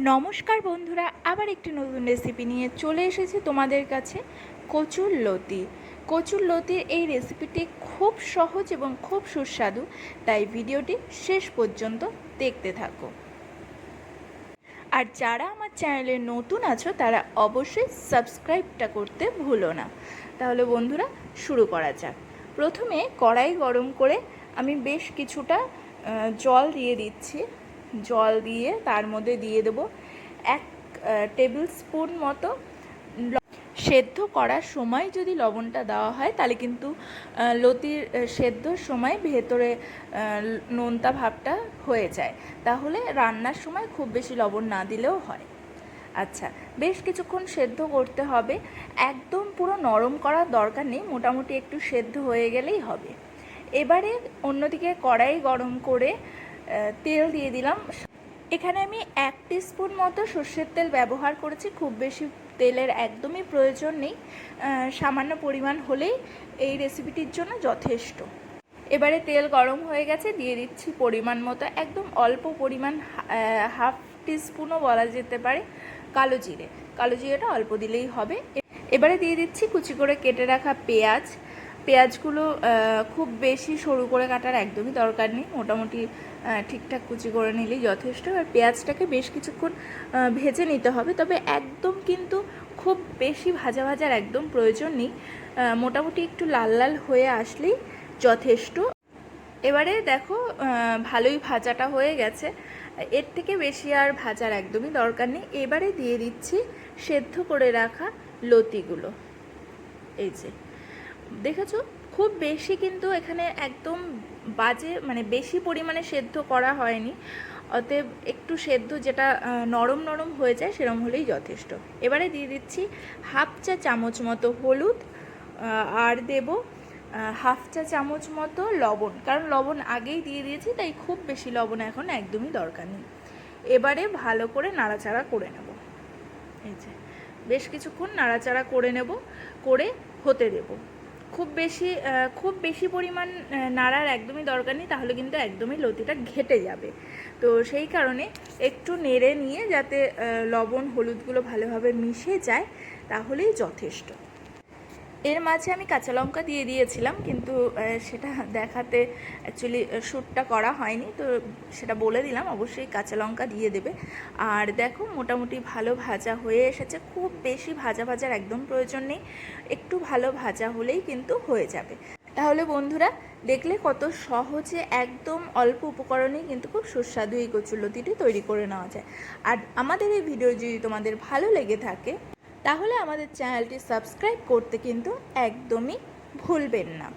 নমস্কার বন্ধুরা, আবার একটি নতুন রেসিপি নিয়ে চলে এসেছি তোমাদের কাছে। কচুর লতি। কচুর লতির এই রেসিপিটি খুব সহজ এবং খুব সুস্বাদু, তাই ভিডিওটি শেষ পর্যন্ত দেখতে থাকো। আর যারা আমার চ্যানেলে নতুন আছো তারা অবশ্যই সাবস্ক্রাইবটা করতে ভুলো না। তাহলে বন্ধুরা শুরু করা যাক। প্রথমে কড়াই গরম করে আমি বেশ কিছুটা জল দিয়ে দিচ্ছি। জল দিয়ে তার মধ্যে দিয়ে দেবো 1 টেবিল স্পুন মতো। সেদ্ধ করার সময় যদি লবণটা দেওয়া হয় তাহলে কিন্তু লতির সেদ্ধর সময় ভেতরে নোনতা ভাবটা হয়ে যায়, তাহলে রান্নার সময় খুব বেশি লবণ না দিলেও হয়। আচ্ছা, বেশ কিছুক্ষণ সেদ্ধ করতে হবে, একদম পুরো নরম করার দরকার নেই, মোটামুটি একটু সেদ্ধ হয়ে গেলেই হবে। এবারে অন্যদিকে কড়াই গরম করে তেল দিয়ে দিলাম। এখানে আমি 1 টিস্পুন মতো সর্ষের তেল ব্যবহার করেছি, খুব বেশি তেলের একদমই প্রয়োজন নেই, সামান্য পরিমাণ হলেই এই রেসিপিটির জন্য যথেষ্ট। এবারে তেল গরম হয়ে গেছে, দিয়ে দিচ্ছি পরিমাণ মতো, একদম অল্প পরিমাণ, হাফ টিস্পুনও বলা যেতে পারে কালো জিরে। কালো জিরেটা অল্প দিলেই হবে। এবারে দিয়ে দিচ্ছি কুচি করে কেটে রাখা পেঁয়াজ। পেঁয়াজগুলো খুব বেশি সরু করে কাটার একদমই দরকার নেই, মোটামুটি ঠিকঠাক কুচি করে নিলেই যথেষ্ট। আর পেঁয়াজটাকে বেশ কিছুক্ষণ ভেজে নিতে হবে, তবে একদম কিন্তু খুব বেশি ভাজার একদম প্রয়োজন নেই, মোটামুটি একটু লাল লাল হয়ে আসলেই যথেষ্ট। এবারে দেখো ভালোই ভাজাটা হয়ে গেছে, এর থেকে বেশি আর ভাজার একদমই দরকার নেই। এবারে দিয়ে দিচ্ছি সেদ্ধ করে রাখা লতিগুলো। এই যে দেখেছো, খুব বেশি কিন্তু এখানে একদম বাজে মানে বেশি পরিমাণে সেদ্ধ করা হয়নি, অতএব একটু সেদ্ধ যেটা নরম নরম হয়ে যায় সেরকম হলেই যথেষ্ট। এবারে দিয়ে দিচ্ছি হাফ চা চামচ মতো হলুদ, আর দেব হাফ চা চামচ মতো লবণ, কারণ লবণ আগেই দিয়ে দিয়েছি, তাই খুব বেশি লবণ এখন একদমই দরকার নেই। এবারে ভালো করে নাড়াচাড়া করে নেব। এই যে বেশ কিছুক্ষণ নাড়াচাড়া করে নেব, করে হতে দেব। খুব বেশি পরিমাণ নাড়ার একদমই দরকার নেই, তাহলে কিন্তু একদমই লতিটা ঘেটে যাবে। তো সেই কারণে একটু নেড়ে নিয়ে যাতে লবণ হলুদগুলো ভালোভাবে মিশে যায়, তাহলেই যথেষ্ট। এর মাঝে আমি কাঁচা লঙ্কা দিয়ে দিয়েছিলাম, কিন্তু সেটা দেখাতে অ্যাকচুয়ালি শ্যুটটা করা হয়নি, তো সেটা বলে দিলাম, অবশ্যই কাঁচা লঙ্কা দিয়ে দেবে। আর দেখো মোটামুটি ভালো ভাজা হয়ে এসেছে, খুব বেশি ভাজার একদম প্রয়োজন নেই, একটু ভালো ভাজা হলেই কিন্তু হয়ে যাবে। তাহলে বন্ধুরা দেখলে কত সহজে একদম অল্প উপকরণেই কিন্তু খুব সুস্বাদু এই কচুর লতিটি তৈরি করে নেওয়া যায়। আর আমাদের এই ভিডিও যদি তোমাদের ভালো লেগে থাকে তাহলে আমাদের চ্যানেলটি সাবস্ক্রাইব করতে কিন্তু একদমই ভুলবেন না।